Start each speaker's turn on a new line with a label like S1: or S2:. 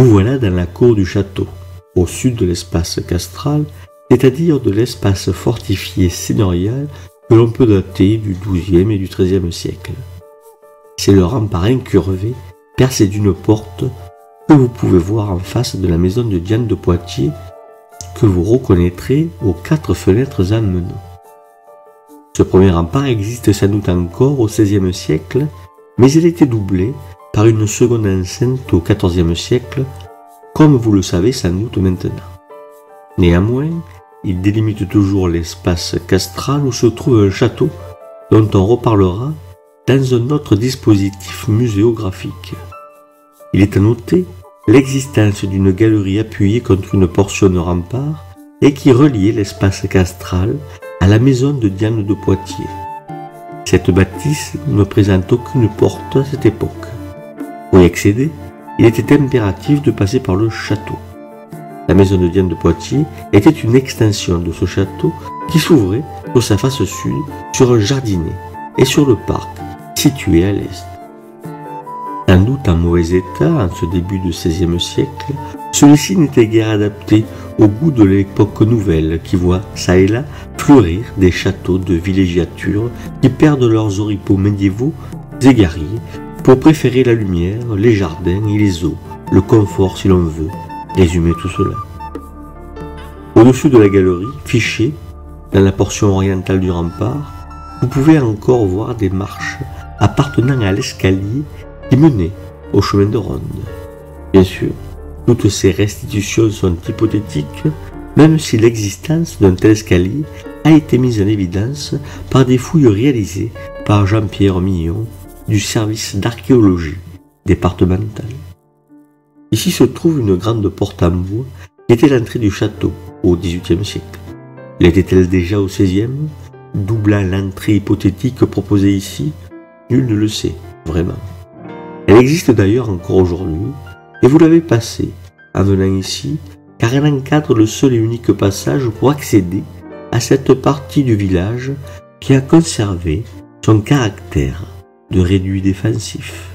S1: Vous voilà dans la cour du château, au sud de l'espace castral, c'est-à-dire de l'espace fortifié seigneurial que l'on peut dater du XIIe et du XIIIe siècle. C'est le rempart incurvé, percé d'une porte, que vous pouvez voir en face de la maison de Diane de Poitiers, que vous reconnaîtrez aux 4 fenêtres en meneaux. Ce premier rempart existe sans doute encore au XVIe siècle, mais il était doublé par une seconde enceinte au XIVe siècle, comme vous le savez sans doute maintenant. Néanmoins, il délimite toujours l'espace castral où se trouve un château dont on reparlera dans un autre dispositif muséographique. Il est à noter l'existence d'une galerie appuyée contre une portion de rempart et qui reliait l'espace castral à la maison de Diane de Poitiers. Cette bâtisse ne présente aucune porte à cette époque. Pour y accéder, il était impératif de passer par le château. La maison de Diane de Poitiers était une extension de ce château qui s'ouvrait sur sa face sud sur un jardinet et sur le parc situé à l'est. Sans doute en mauvais état en ce début du XVIe siècle, celui-ci n'était guère adapté au goût de l'époque nouvelle qui voit çà et là fleurir des châteaux de villégiature qui perdent leurs oripeaux médiévaux égarés pour préférer la lumière, les jardins et les eaux, le confort si l'on veut résumer tout cela. Au-dessus de la galerie, fichée, dans la portion orientale du rempart, vous pouvez encore voir des marches appartenant à l'escalier qui menait au chemin de ronde. Bien sûr, toutes ces restitutions sont hypothétiques, même si l'existence d'un tel escalier a été mise en évidence par des fouilles réalisées par Jean-Pierre Mignon du service d'archéologie départemental. Ici se trouve une grande porte en bois qui était l'entrée du château au XVIIIe siècle. L'était-elle déjà au XVIe, doublant l'entrée hypothétique proposée ici? Nul ne le sait, vraiment. Elle existe d'ailleurs encore aujourd'hui, et vous l'avez passée en venant ici, car elle encadre le seul et unique passage pour accéder à cette partie du village qui a conservé son caractère de réduit défensif.